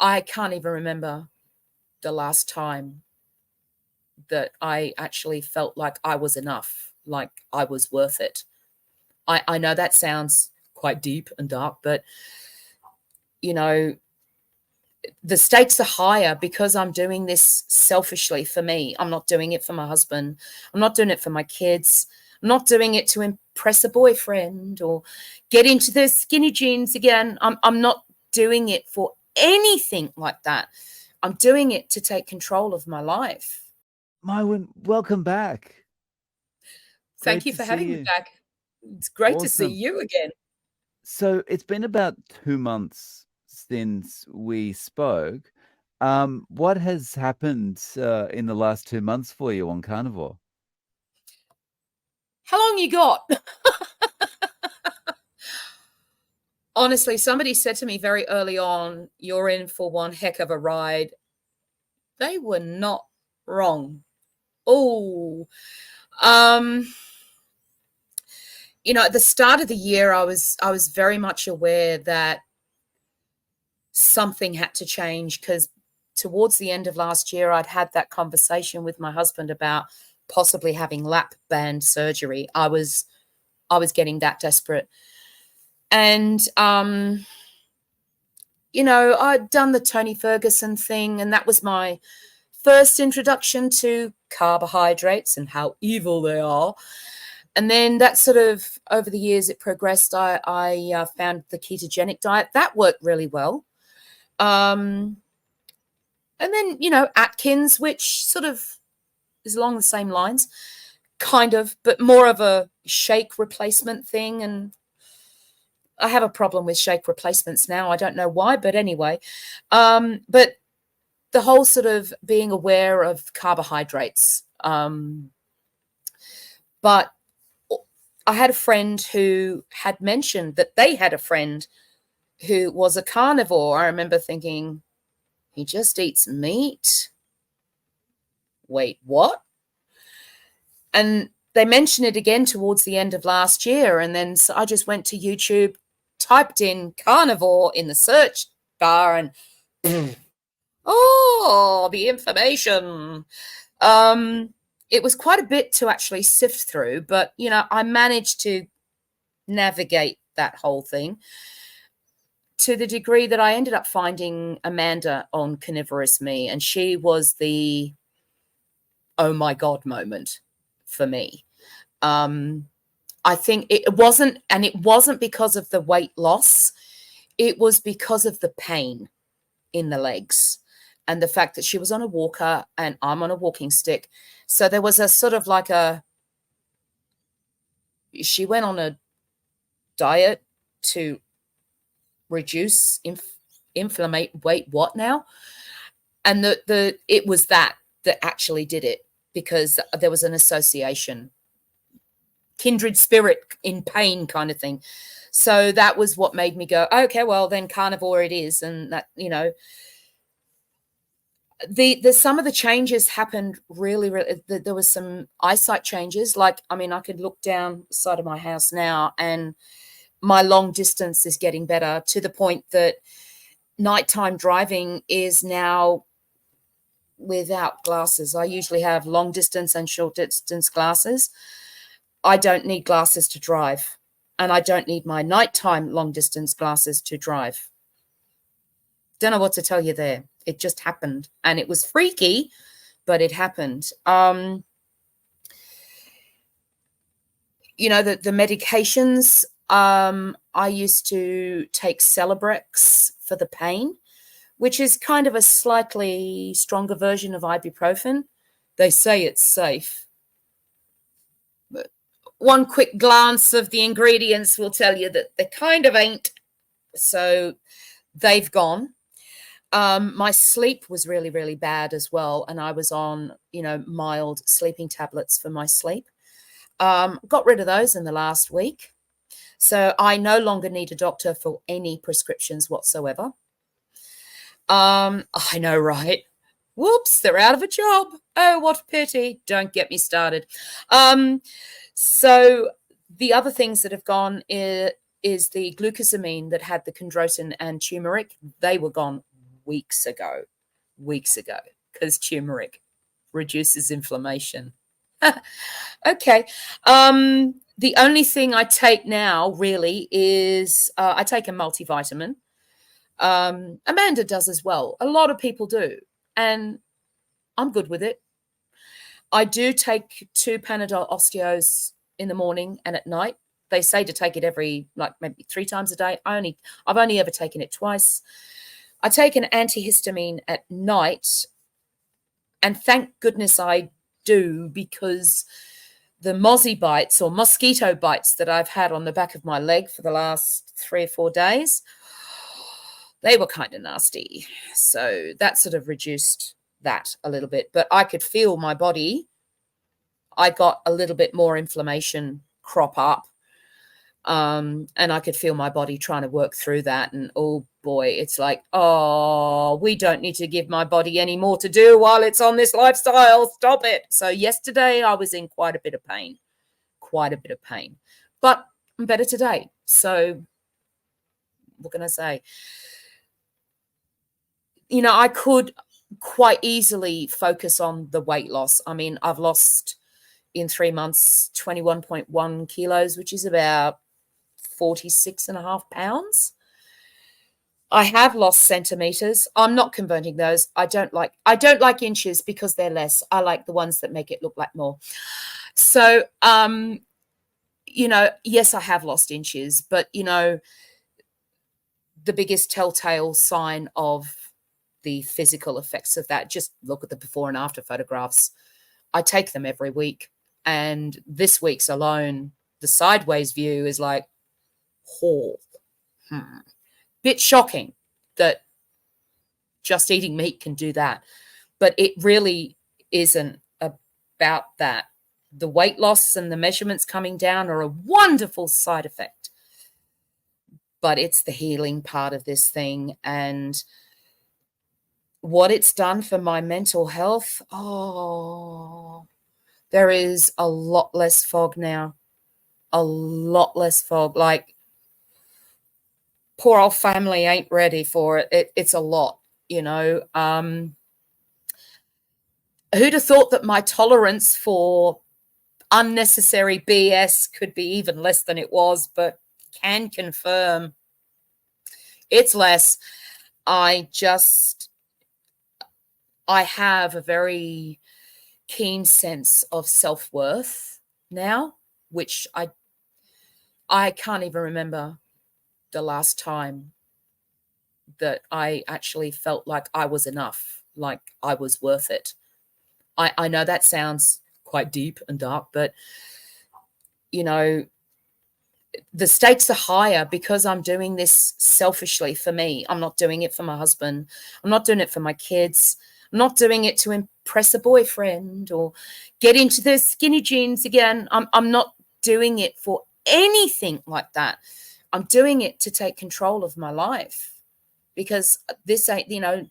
I can't even remember the last time that I actually felt like I was enough, like I was worth it. I know that sounds quite deep and dark, but, you know, the stakes are higher because I'm doing this selfishly for me. I'm not doing it for my husband. I'm not doing it for my kids. I'm not doing it to impress a boyfriend or get into the skinny jeans again. I'm not doing it for anything like that. I'm doing it to take control of my life. Mairwyn, welcome back. Thank Great you to for see having me you. back. It's great to see Awesome. you again. So it's been about 2 months since we spoke. What has happened in the last 2 months for you on Carnivore? How long you got? Honestly, somebody said to me very early on, you're in for one heck of a ride. They were not wrong. Oh, um, at the start of the year, I was very much aware that something had to change because towards the end of last year, I'd had that conversation with my husband about possibly having lap band surgery. I was getting that desperate. And I'd done the Tony Ferguson thing, and that was my first introduction to carbohydrates and how evil they are. And then that sort of over the years it progressed. I found the ketogenic diet that worked really well. And then Atkins, which sort of is along the same lines, kind of, but more of a shake replacement thing. And I have a problem with shake replacements now. I don't know why, but anyway. But the whole sort of being aware of carbohydrates. But I had a friend who had mentioned that they had a friend who was a carnivore. I remember thinking, he just eats meat. Wait, what? And they mentioned it again towards the end of last year. And then so I just went to YouTube, typed in carnivore in the search bar, and oh, the information. It was quite a bit to actually sift through, but I managed to navigate that whole thing to the degree that I ended up finding Amanda on Carnivorous Me, and she was the oh my God moment for me. I think it wasn't because of the weight loss. It was because of the pain in the legs and the fact that she was on a walker and I'm on a walking stick. So there was a sort of like she went on a diet to reduce inflammate weight. What now? And it was that actually did it, because there was an association, kindred spirit in pain kind of thing. So that was what made me go, okay, well then carnivore it is. And that, the some of the changes happened really, there was some eyesight changes. Like, I mean, I could look down the side of my house now and my long distance is getting better, to the point that nighttime driving is now without glasses. I usually have long distance and short distance glasses. I don't need glasses to drive, and I don't need my nighttime long distance glasses to drive. Don't know what to tell you there. It just happened, and it was freaky, but it happened. The medications, I used to take Celebrex for the pain, which is kind of a slightly stronger version of ibuprofen. They say it's safe, but one quick glance of the ingredients will tell you that they kind of ain't. So they've gone. My sleep was really, really bad as well. And I was on, mild sleeping tablets for my sleep. Got rid of those in the last week. So I no longer need a doctor for any prescriptions whatsoever. I know, right? Whoops, they're out of a job. Oh, what a pity. Don't get me started. So the other things that have gone is the glucosamine that had the chondroitin and turmeric. They were gone weeks ago, because turmeric reduces inflammation. Okay. The only thing I take now really is I take a multivitamin. Amanda does as well. A lot of people do. And I'm good with it. I do take 2 Panadol Osteos in the morning and at night. They say to take it every, like, maybe 3 times a day. I've only ever taken it twice. I take an antihistamine at night, and thank goodness I do, because the mozzie bites or mosquito bites that I've had on the back of my leg for the last 3 or 4 days, they were kind of nasty. So that sort of reduced that a little bit. But I could feel my body. I got a little bit more inflammation crop up. And I could feel my body trying to work through that. And oh boy, it's like, oh, we don't need to give my body any more to do while it's on this lifestyle. Stop it. So yesterday I was in quite a bit of pain, but I'm better today. So what can I say? You know, I could quite easily focus on the weight loss. I mean, I've lost in 3 months 21.1 kilos, which is about 46.5 pounds. I have lost centimeters. I'm not converting those. I don't like inches because they're less. I like the ones that make it look like more. So, you know, yes, I have lost inches, but, you know, the biggest telltale sign of the physical effects of that, just look at the before and after photographs. I take them every week. And this week's alone, the sideways view is like, oh, bit shocking that just eating meat can do that. But it really isn't about that. The weight loss and the measurements coming down are a wonderful side effect. But it's the healing part of this thing. And what it's done for my mental health, oh, there is a lot less fog now. A lot less fog. Like, poor old family ain't ready for it. It's a lot, you know. Who'd have thought that my tolerance for unnecessary BS could be even less than it was, but can confirm it's less. I have a very keen sense of self-worth now, which I can't even remember the last time that I actually felt like I was enough, like I was worth it. I know that sounds quite deep and dark, but, you know, the stakes are higher because I'm doing this selfishly for me. I'm not doing it for my husband. I'm not doing it for my kids. I'm not doing it to impress a boyfriend or get into the skinny jeans again. I'm not doing it for anything like that. I'm doing it to take control of my life, because this ain't, you know,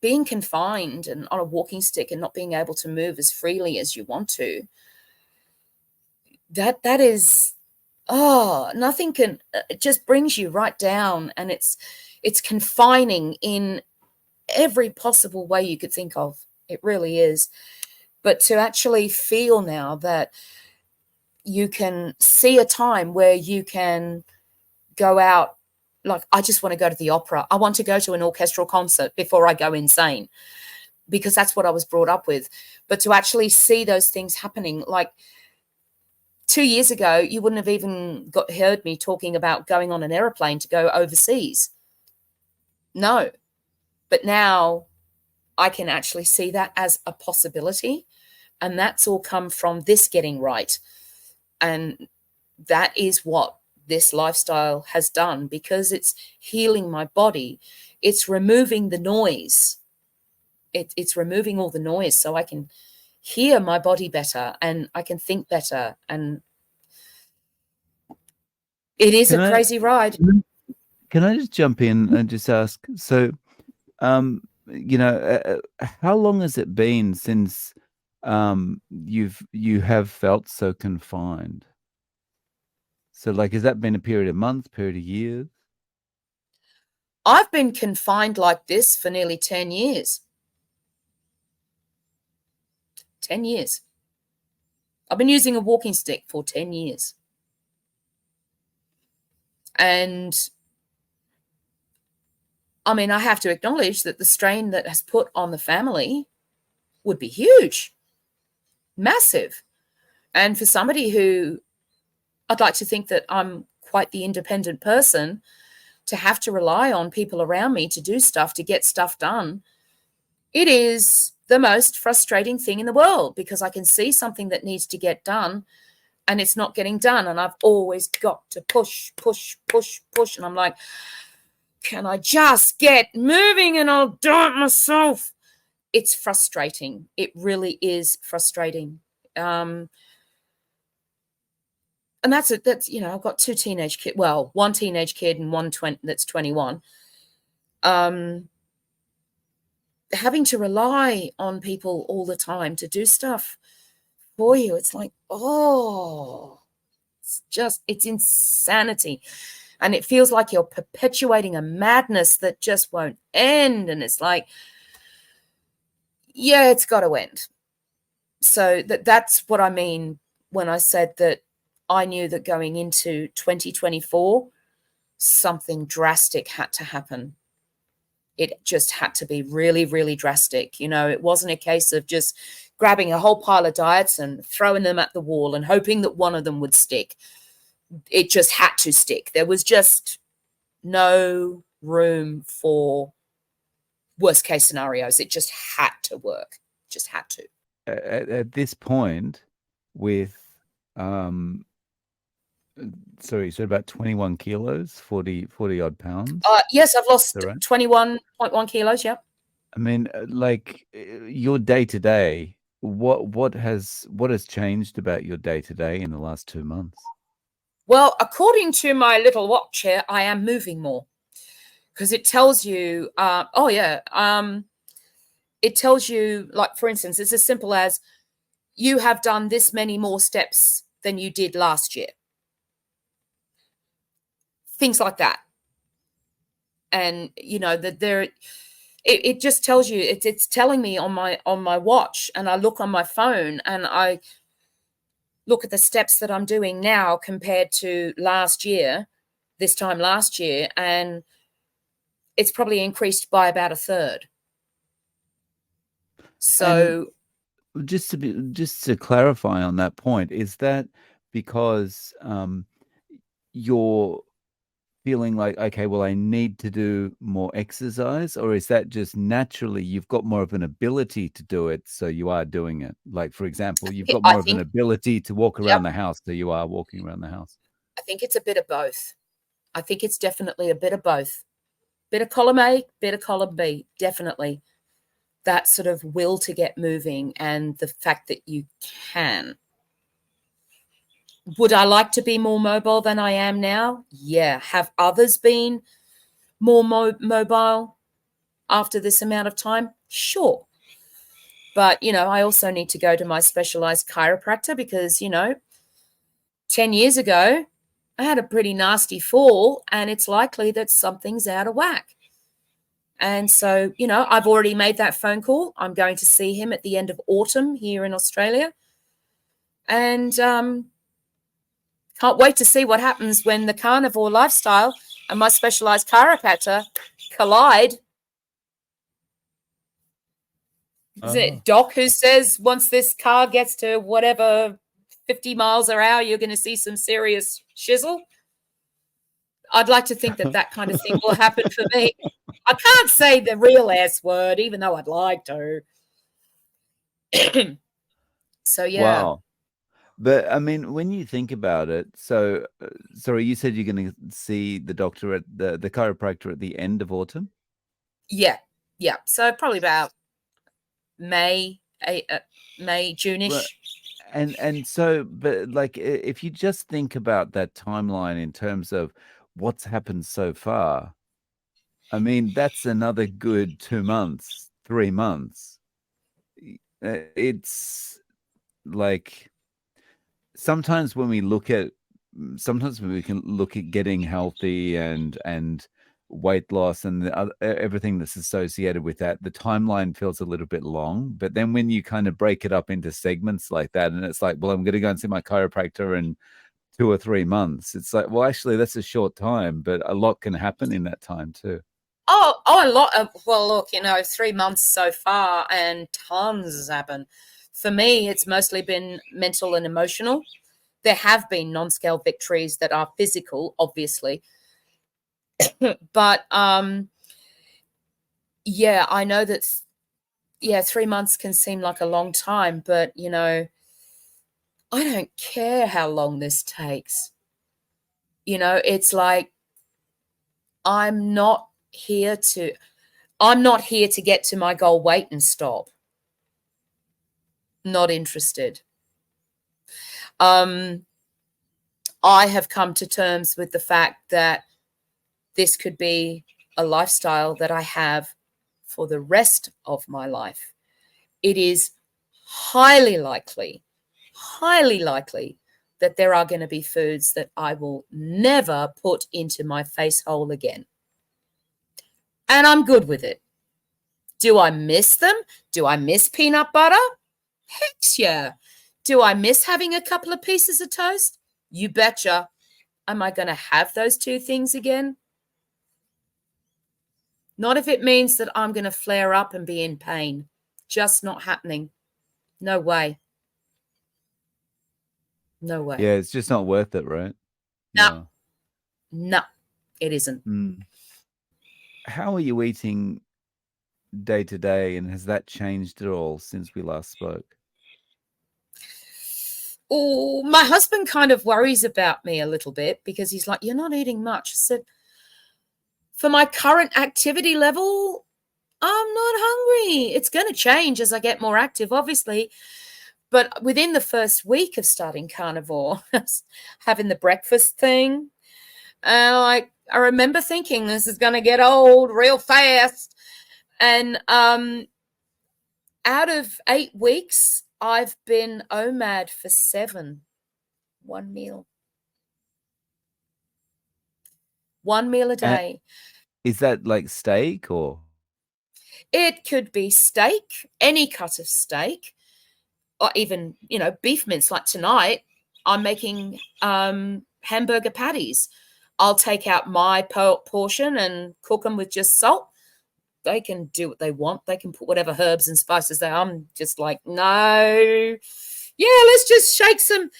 being confined and on a walking stick and not being able to move as freely as you want to, that is, oh, nothing can, it just brings you right down, and it's confining in every possible way you could think of. It really is. But to actually feel now that you can see a time where you can go out, like, I just want to go to the opera. I want to go to an orchestral concert before I go insane, because that's what I was brought up with. But to actually see those things happening, like 2 years ago, you wouldn't have even heard me talking about going on an airplane to go overseas. No. But now I can actually see that as a possibility. And that's all come from this getting right. And that is what this lifestyle has done, because it's healing my body. It's removing the noise. It's removing all the noise so I can hear my body better and I can think better. And it is a crazy ride. Can I just jump in and just ask, so, you know, how long has it been since you have felt so confined? So, like, has that been a period of months, period of years? I've been confined like this for nearly 10 years. 10 years. I've been using a walking stick for 10 years. And I mean, I have to acknowledge that the strain that has put on the family would be huge, massive. And for somebody who, I'd like to think that I'm quite the independent person, to have to rely on people around me to do stuff, to get stuff done, it is the most frustrating thing in the world, because I can see something that needs to get done and it's not getting done. And I've always got to push, push, push, push. And I'm like, can I just get moving and I'll do it myself? It's frustrating. It really is frustrating. And that's you know, I've got two teenage kids. Well, one teenage kid and one that's 21. Having to rely on people all the time to do stuff for you, it's like, oh, it's insanity. And it feels like you're perpetuating a madness that just won't end. And it's like, yeah, it's got to end. So that's what I mean when I said that I knew that going into 2024, something drastic had to happen. It just had to be really, really drastic. You know, it wasn't a case of just grabbing a whole pile of diets and throwing them at the wall and hoping that one of them would stick. It just had to stick. There was just no room for worst case scenarios. It just had to work. Just had to. At this point, with sorry, so about 21 kilos, 40 odd pounds. Yes, I've lost right? 21.1 kilos. Yeah. I mean, like your day to day, what has changed about your day to day in the last 2 months? Well, according to my little watch here, I am moving more, because it tells you, it tells you, like, for instance, it's as simple as you have done this many more steps than you did last year. Things like that. And, you know, that it just tells you, it's telling me on my watch, and I look on my phone and I look at the steps that I'm doing now compared to last year, this time last year, and it's probably increased by about a third. So and just to clarify on that point, is that because you're feeling like, okay, well, I need to do more exercise, or is that just naturally you've got more of an ability to do it, so you are doing it? Like, for example, you've got more of an ability to walk around the house, so you are walking around the house. I think it's a bit of both. I think it's definitely a bit of both. Bit of column A, bit of column B, definitely. That sort of will to get moving and the fact that you can. Would I like to be more mobile than I am now? Yeah. Have others been more mobile after this amount of time? Sure. But, you know, I also need to go to my specialized chiropractor because, you know, 10 years ago, I had a pretty nasty fall and it's likely that something's out of whack. And so, you know, I've already made that phone call. I'm going to see him at the end of autumn here in Australia. And can't wait to see what happens when the carnivore lifestyle and my specialized chiropractor collide. Is it Doc who says once this car gets to whatever 50 miles an hour, you're going to see some serious shizzle? I'd like to think that kind of thing will happen for me. I can't say the real S word, even though I'd like to. So, yeah. Wow. But I mean, when you think about it, so sorry, you said you're going to see the doctor at the chiropractor at the end of autumn? Yeah. Yeah. So probably about May, June-ish. Well, and so, but like, if you just think about that timeline in terms of what's happened so far, I mean, that's another good 2 months, 3 months. It's like sometimes when we can look at getting healthy and weight loss and everything that's associated with that, the timeline feels a little bit long. But then when you kind of break it up into segments like that, and it's like, well, I'm going to go and see my chiropractor in 2 or 3 months. It's like, well, actually, that's a short time, but a lot can happen in that time too. Oh, a lot of, well, look, 3 months so far and tons has happened. For me, it's mostly been mental and emotional. There have been non-scale victories that are physical, obviously. But yeah, I know that 3 months can seem like a long time, but I don't care how long this takes. It's like I'm not here to get to my goal weight and stop. Not interested. I have come to terms with the fact that this could be a lifestyle that I have for the rest of my life. It is highly likely that there are going to be foods that I will never put into my face hole again. And I'm good with it. Do I miss them? Do I miss peanut butter? Heck yeah. Do I miss having a couple of pieces of toast? You betcha. Am I going to have those two things again? Not if it means that I'm going to flare up and be in pain. Just not happening. No way. No way. Yeah, it's just not worth it, right? No, it isn't. How are you eating day to day, and has that changed at all since we last spoke? Oh, my husband kind of worries about me a little bit because he's like, you're not eating much. I said, for my current activity level, I'm not hungry. It's going to change as I get more active, obviously. But within the first week of starting carnivore, having the breakfast thing, I remember thinking this is going to get old real fast. And out of 8 weeks, I've been OMAD for 7. One meal. One meal a day. Is that like steak or? It could be steak, any cut of steak, or even, beef mince. Like tonight, I'm making hamburger patties. I'll take out my portion and cook them with just salt. They can do what they want. They can put whatever herbs and spices they. I'm just like, no. Yeah, let's just shake some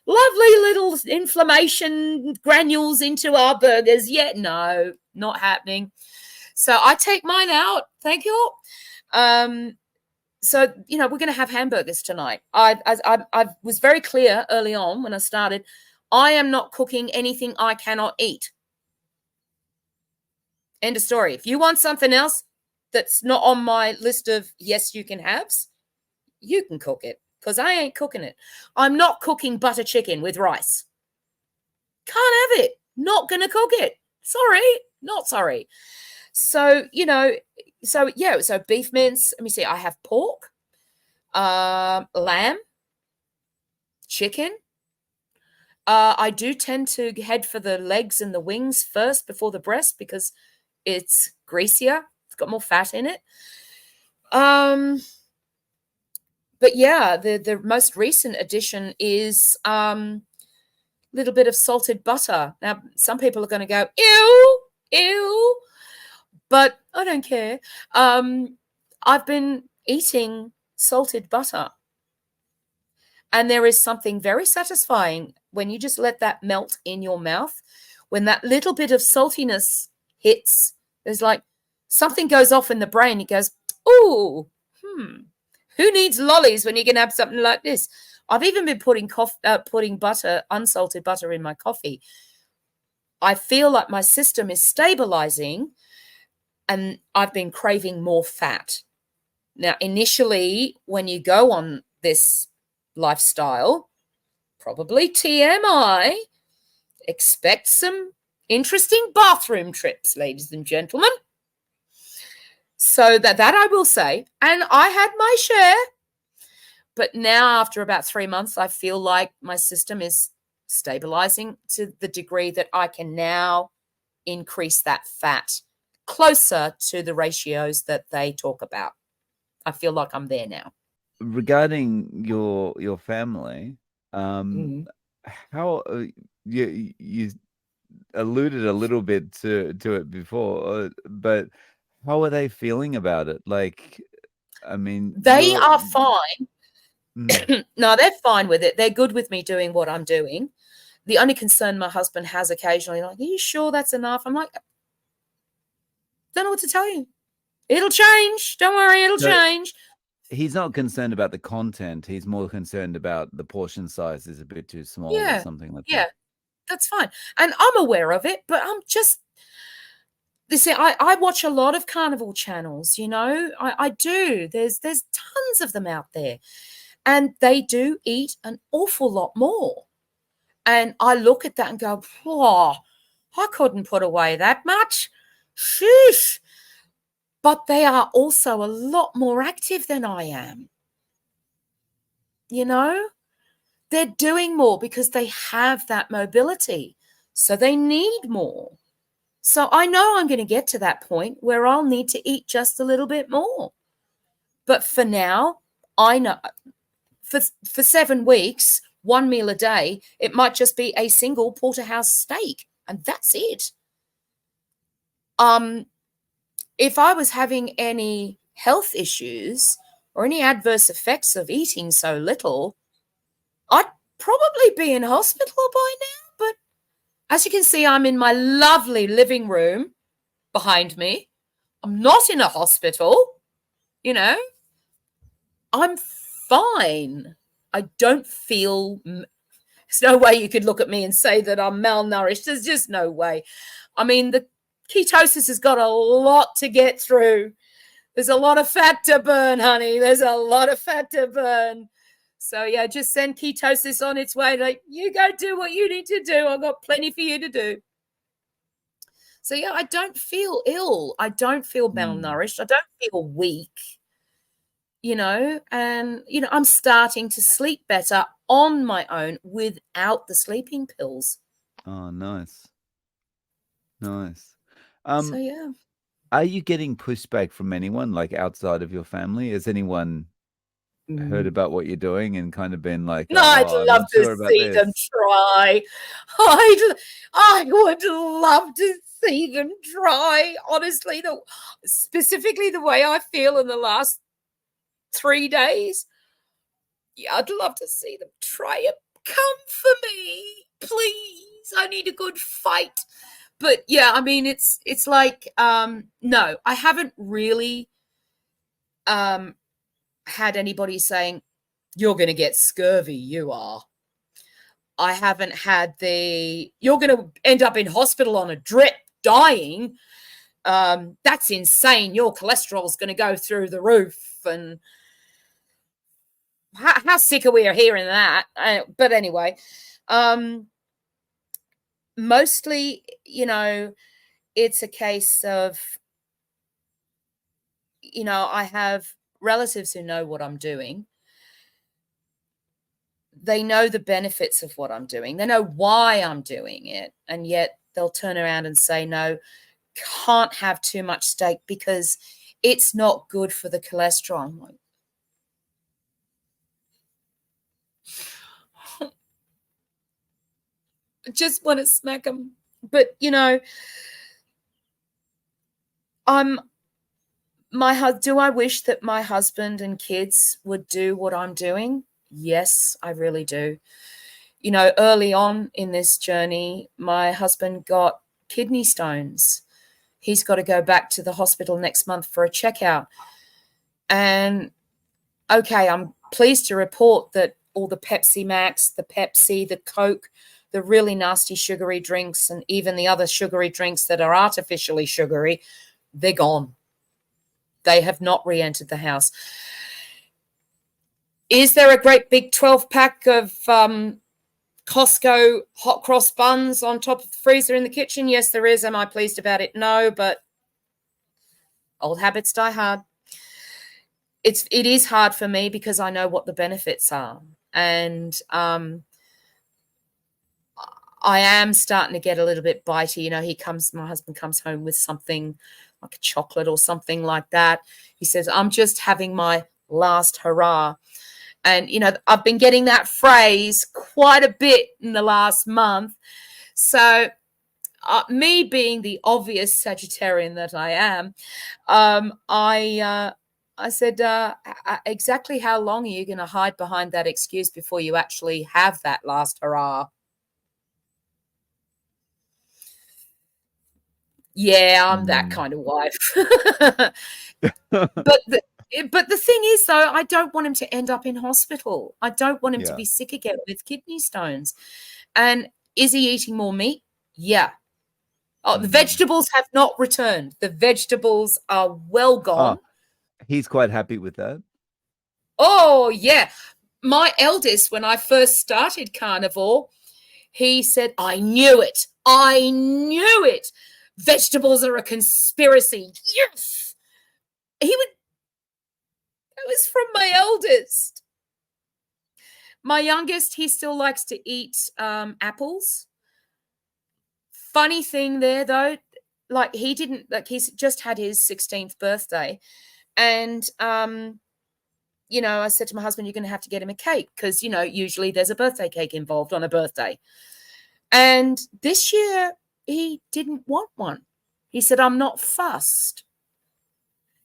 lovely little inflammation granules into our burgers. Yeah, no, not happening. So I take mine out. Thank you. So, we're going to have hamburgers tonight. I was very clear early on when I started. I am not cooking anything I cannot eat. End of story. If you want something else that's not on my list of yes, you can haves, you can cook it because I ain't cooking it. I'm not cooking butter chicken with rice. Can't have it. Not going to cook it. Sorry. Not sorry. So, so beef mince. Let me see. I have pork, lamb, chicken. I do tend to head for the legs and the wings first before the breast because it's greasier. It's got more fat in it. But yeah, the most recent addition is little bit of salted butter. Now, some people are going to go, ew, but I don't care. I've been eating salted butter. And there is something very satisfying when you just let that melt in your mouth. When that little bit of saltiness hits, there's like something goes off in the brain. It goes, ooh, who needs lollies when you can have something like this? I've even been putting butter, unsalted butter in my coffee. I feel like my system is stabilizing and I've been craving more fat. Now, initially, when you go on this lifestyle, probably TMI, expect some interesting bathroom trips, ladies and gentlemen. So that I will say, and I had my share. But now, after about 3 months, I feel like my system is stabilizing to the degree that I can now increase that fat closer to the ratios that they talk about. I feel like I'm there now. Regarding your family, Mm. how you alluded a little bit to it before, but how are they feeling about it? Like, I mean, They are fine. Mm. No, they're fine with it. They're good with me doing what I'm doing. The only concern my husband has occasionally, like, are you sure that's enough? I'm like, don't know what to tell you. It'll change. Don't worry, it'll So change. he's not concerned about the content. He's more concerned about the portion size is a bit too small or Yeah, something like yeah, that. that's fine. And I'm aware of it, but I'm just, you see, I watch a lot of carnivore channels, you know, I do. There's tons of them out there, and they do eat an awful lot more. And I look at that and go, oh, I couldn't put away that much. Sheesh. But they are also a lot more active than I am. You know, they're doing more because they have that mobility. So they need more. So I know I'm going to get to that point where I'll need to eat just a little bit more. But for now, I know for 7 weeks, one meal a day, it might just be a single porterhouse steak, and that's it. If I was having any health issues or any adverse effects of eating so little, I'd probably be in hospital by now. But as you can see, I'm in my lovely living room behind me. I'm not in a hospital, you know. I'm fine. I don't feel, there's no way you could look at me and say that I'm malnourished. There's just no way. I mean, the ketosis has got a lot to get through. There's a lot of fat to burn, honey. There's a lot of fat to burn. So, yeah, just send ketosis on its way. Like, you go do what you need to do. I've got plenty for you to do. So, yeah, I don't feel ill. I don't feel malnourished. I don't feel weak, you know, and, you know, I'm starting to sleep better on my own without the sleeping pills. Oh, nice. Nice. So, yeah. Are you getting pushback from anyone, like outside of your family? Has anyone heard about what you're doing and kind of been like, No, I'd oh, I'm love not to sure about see them this? try. I would love to see them try. Honestly, specifically the way I feel in the last 3 days. Yeah, I'd love to see them try it. Come for me, please. I need a good fight. But yeah, I mean, it's like, no, I haven't really had anybody saying, you're going to get scurvy, you are. I haven't had you're going to end up in hospital on a drip dying. That's insane. Your cholesterol's going to go through the roof. And how sick are we of hearing that? But anyway, mostly, you know, it's a case of, you know, I have relatives who know what I'm doing. They know the benefits of what I'm doing. They know why I'm doing it. And yet they'll turn around and say, no, can't have too much steak because it's not good for the cholesterol. I'm like, I just want to smack them. But, you know, do I wish that my husband and kids would do what I'm doing? Yes, I really do. You know, early on in this journey, my husband got kidney stones. He's got to go back to the hospital next month for a checkout. And okay, I'm pleased to report that all the Pepsi Max, the Pepsi, the Coke, the really nasty sugary drinks, and even the other sugary drinks that are artificially sugary, they're gone. They have not re-entered the house. Is there a great big 12-pack of Costco hot cross buns on top of the freezer in the kitchen? Yes, there is. Am I pleased about it? No, but old habits die hard. It is hard for me because I know what the benefits are. And I am starting to get a little bit bitey. You know, my husband comes home with something like a chocolate or something like that. He says, I'm just having my last hurrah. And, you know, I've been getting that phrase quite a bit in the last month. So me being the obvious Sagittarian that I am, I said, exactly how long are you going to hide behind that excuse before you actually have that last hurrah? Yeah, I'm that kind of wife. But the thing is, though, I don't want him to end up in hospital. I don't want him to be sick again with kidney stones. And is he eating more meat? Yeah. Oh, the vegetables have not returned. The vegetables are well gone. He's quite happy with that. Oh, yeah. My eldest, when I first started Carnivore, he said, I knew it. I knew it. Vegetables are a conspiracy. Yes. That was from my eldest. My youngest, he still likes to eat apples. Funny thing there, though, like he's just had his 16th birthday. And, you know, I said to my husband, you're going to have to get him a cake because, you know, usually there's a birthday cake involved on a birthday. And this year he didn't want one. He said, I'm not fussed.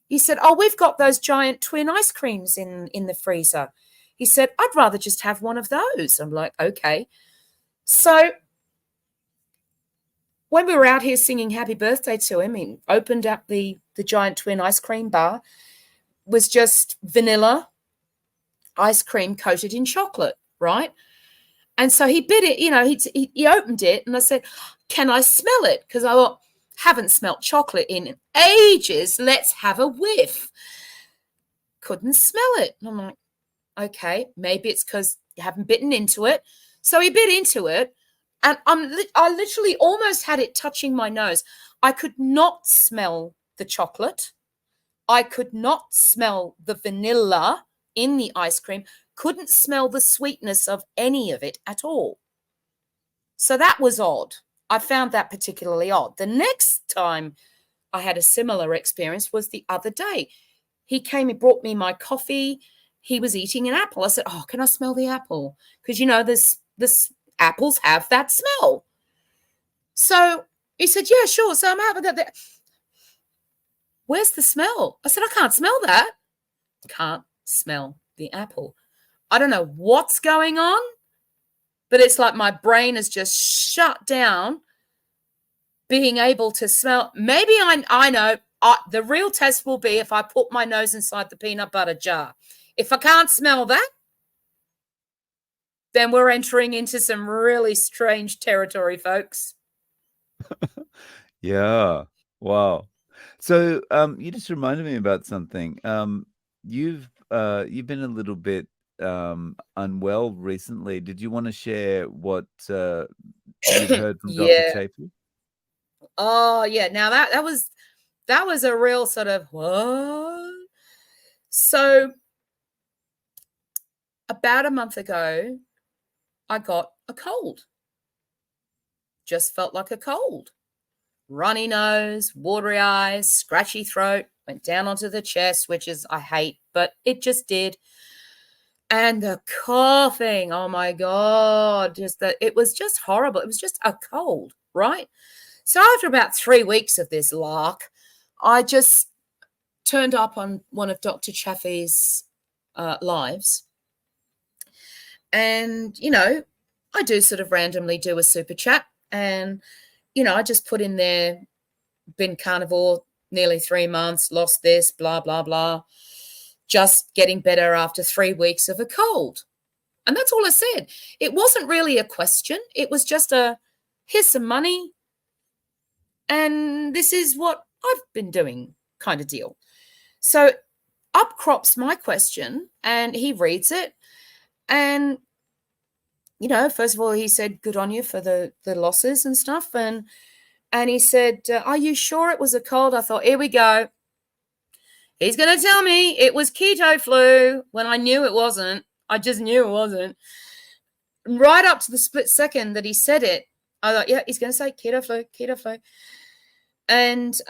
He said, oh, we've got those giant twin ice creams in the freezer. He said, I'd rather just have one of those. I'm like, okay. So when we were out here singing happy birthday to him, he opened up the giant twin ice cream bar. It was just vanilla ice cream coated in chocolate, right? And so he bit it, you know, he opened it and I said, can I smell it? Because I thought, haven't smelt chocolate in ages. Let's have a whiff. Couldn't smell it. And I'm like, okay, maybe it's because you haven't bitten into it. So he bit into it and I literally almost had it touching my nose. I could not smell the chocolate. I could not smell the vanilla in the ice cream. Couldn't smell the sweetness of any of it at all. So that was odd. I found that particularly odd. The next time I had a similar experience was the other day. He came, he brought me my coffee. He was eating an apple. I said, oh, can I smell the apple? Because, you know, this apples have that smell. So he said, yeah, sure. So I'm having that. Where's the smell? I said, I can't smell that. Can't smell the apple. I don't know what's going on, but it's like my brain has just shut down being able to smell. Maybe I know the real test will be if I put my nose inside the peanut butter jar. If I can't smell that, then we're entering into some really strange territory, folks. Yeah. Wow. So you just reminded me about something. You've been a little bit unwell recently. Did you want to share what you'd heard from Dr. Chaffee? Oh, yeah. Now that was a real sort of what? So about a month ago, I got a cold. Just felt like a cold. Runny nose, watery eyes, scratchy throat, went down onto the chest, which is I hate, but it just did. And the coughing, oh my God, it was just horrible. It was just a cold, right? So after about 3 weeks of this lark, I just turned up on one of Dr. Chaffee's lives. And, you know, I do sort of randomly do a super chat. And, you know, I just put in there, been carnivore nearly 3 months, lost this, blah, blah, blah. Just getting better after 3 weeks of a cold. And that's all I said. It wasn't really a question. It was just here's some money. And this is what I've been doing kind of deal. So up crops my question and he reads it. And, you know, first of all, he said, good on you for the losses and stuff. And he said, are you sure it was a cold? I thought, here we go. He's going to tell me it was keto flu when I knew it wasn't. I just knew it wasn't. Right up to the split second that he said it, I thought, yeah, he's going to say keto flu. And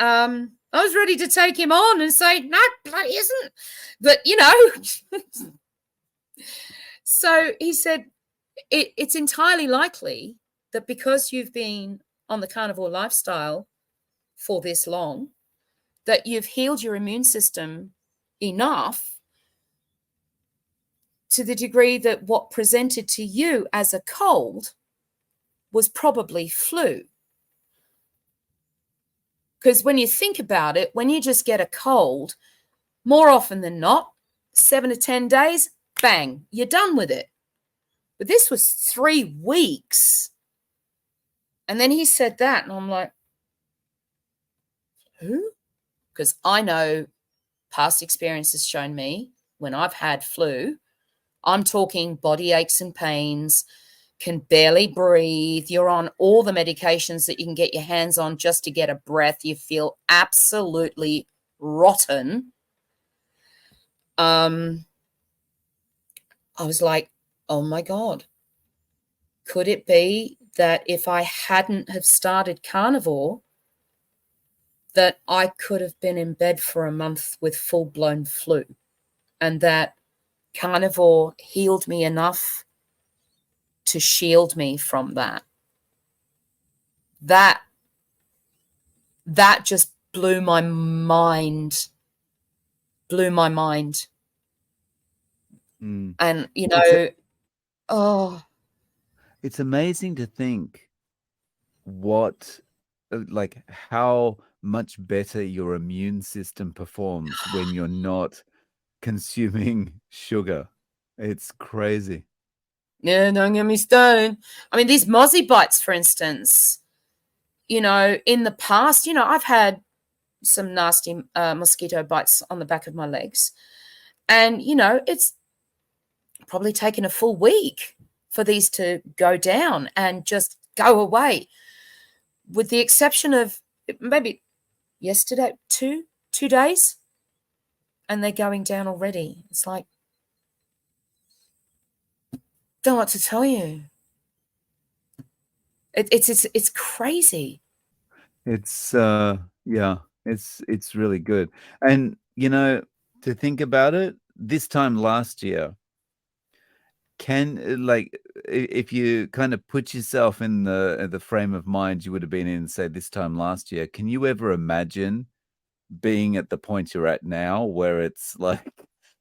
I was ready to take him on and say, no, bloody isn't. But, you know, so he said, it's entirely likely that because you've been on the carnivore lifestyle for this long, that you've healed your immune system enough to the degree that what presented to you as a cold was probably flu. Because when you think about it, when you just get a cold, more often than not, 7 to 10 days, bang, you're done with it. But this was 3 weeks. And then he said that, and I'm like, who? Because I know past experience has shown me when I've had flu, I'm talking body aches and pains, can barely breathe. You're on all the medications that you can get your hands on just to get a breath. You feel absolutely rotten. I was like, oh my God, could it be that if I hadn't have started carnivore, that I could have been in bed for a month with full-blown flu, and that carnivore healed me enough to shield me from that? That just blew my mind. Mm. And, you know, It's amazing to think like how much better your immune system performs when you're not consuming sugar. It's crazy. yeah, don't get me started. I mean, these mozzie bites, for instance, you know, in the past, you know, I've had some nasty mosquito bites on the back of my legs. And, you know, it's probably taken a full week for these to go down and just go away, with the exception of maybe yesterday, two days, and they're going down already. It's like, don't know what to tell you. It's crazy. It's yeah, it's really good. And you know, to think about it, this time last year, if you kind of put yourself in the frame of mind you would have been in, say, this time last year, can you ever imagine being at the point you're at now, where it's like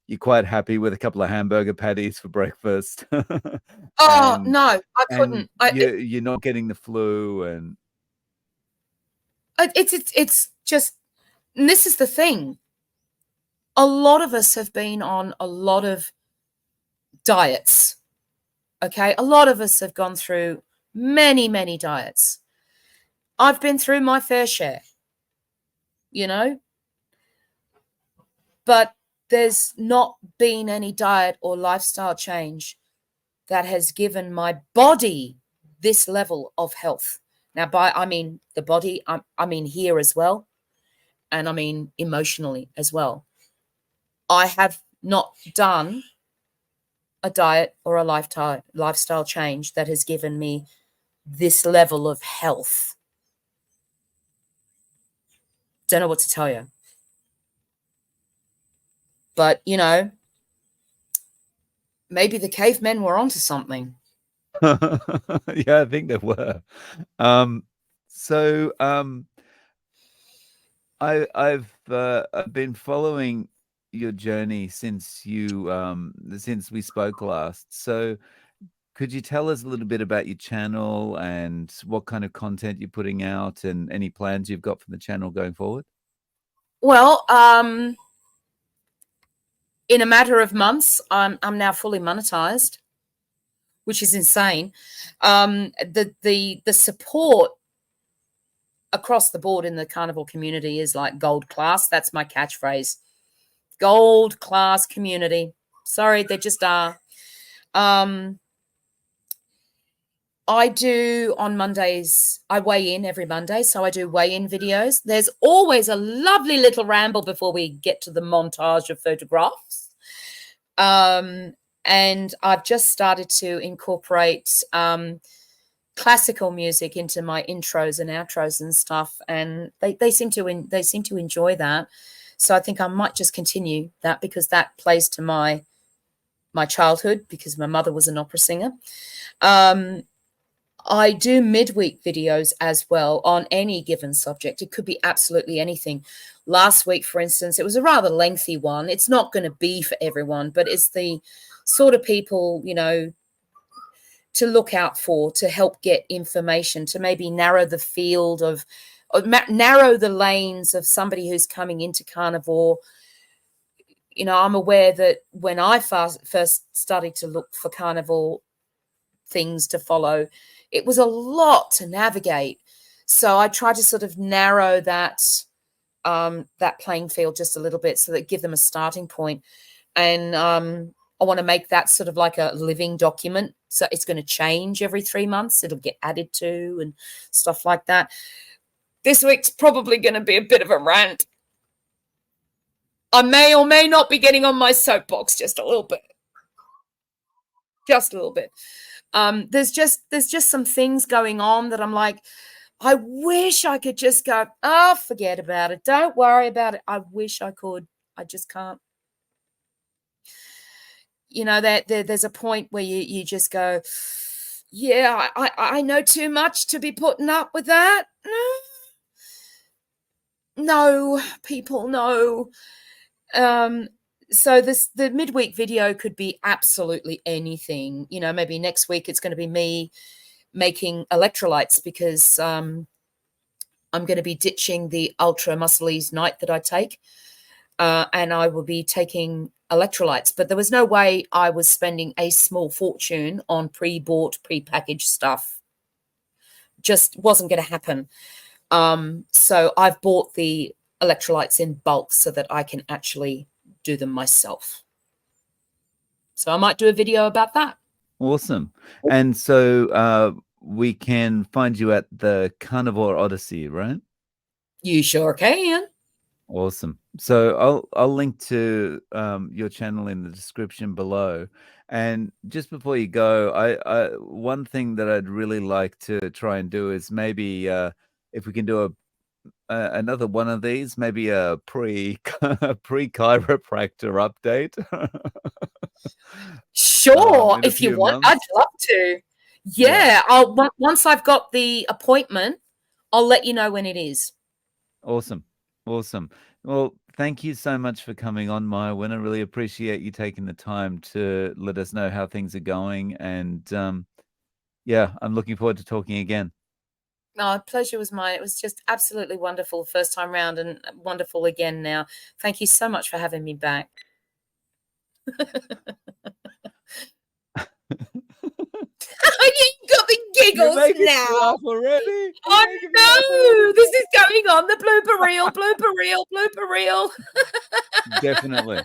you're quite happy with a couple of hamburger patties for breakfast, Oh and no, I couldn't. you're not getting the flu, and It's just, and this is the thing. A lot of us have been on a lot of diets. Okay, a lot of us have gone through many diets. I've been through my fair share, you know, but there's not been any diet or lifestyle change that has given my body this level of health. Now, I mean the body, I mean here as well, and I mean emotionally as well. I have not done a diet or a lifestyle change that has given me this level of health. Don't know what to tell you. But, you know, maybe the cavemen were onto something. yeah, I think there were. Um, so I've been following your journey since since we spoke last. So could you tell us a little bit about your channel and what kind of content you're putting out and any plans you've got for the channel going forward? Well, in a matter of months, I'm now fully monetized, which is insane. The support across the board in the carnivore community is like gold class. That's my catchphrase. Gold class community. Sorry, they just are. I do on Mondays, I weigh in every Monday. So I do weigh-in videos. There's always a lovely little ramble before we get to the montage of photographs. And I've just started to incorporate classical music into my intros and outros and stuff, and they seem to enjoy that. So I think I might just continue that, because that plays to my childhood, because my mother was an opera singer. I do midweek videos as well on any given subject. It could be absolutely anything. Last week, for instance, it was a rather lengthy one. It's not going to be for everyone, but it's the sort of people, to look out for, to help get information, to maybe narrow the field of, or narrow the lanes of somebody who's coming into carnivore. I'm aware that when I first started to look for carnivore things to follow, it was a lot to navigate. So I try to sort of narrow that playing field just a little bit, so that give them a starting point. And I want to make that sort of like a living document. So it's going to change every 3 months. It'll get added to and stuff like that. This week's probably going to be a bit of a rant. I may or may not be getting on my soapbox just a little bit. Just a little bit. There's just some things going on that I'm like, I wish I could just go, oh, forget about it. Don't worry about it. I wish I could. I just can't. That there's a point where you just go, yeah, I know too much to be putting up with that. No, people, no. So the midweek video could be absolutely anything. Maybe next week it's going to be me making electrolytes, because I'm going to be ditching the ultra musclies night that I take, and I will be taking electrolytes. But there was no way I was spending a small fortune on pre-bought, pre-packaged stuff. Just wasn't going to happen. So I've bought the electrolytes in bulk so that I can actually do them myself. So I might do a video about that. Awesome. And so we can find you at the Carnivore Odyssey, right? You sure can. Awesome. So I'll link to your channel in the description below. And just before you go, I one thing that I'd really like to try and do is maybe if we can do another one of these, maybe a pre chiropractor update. Sure, In a if you few want, months. I'd love to. Yeah, once I've got the appointment, I'll let you know when it is. Awesome. Well, thank you so much for coming on, Mairwyn. I really appreciate you taking the time to let us know how things are going. And yeah, I'm looking forward to talking again. No, pleasure was mine. It was just absolutely wonderful first time round, and wonderful again now. Thank you so much for having me back. You got the giggles now. Laugh already. Oh no! This is going on the blooper reel, blooper reel, blooper reel. Definitely.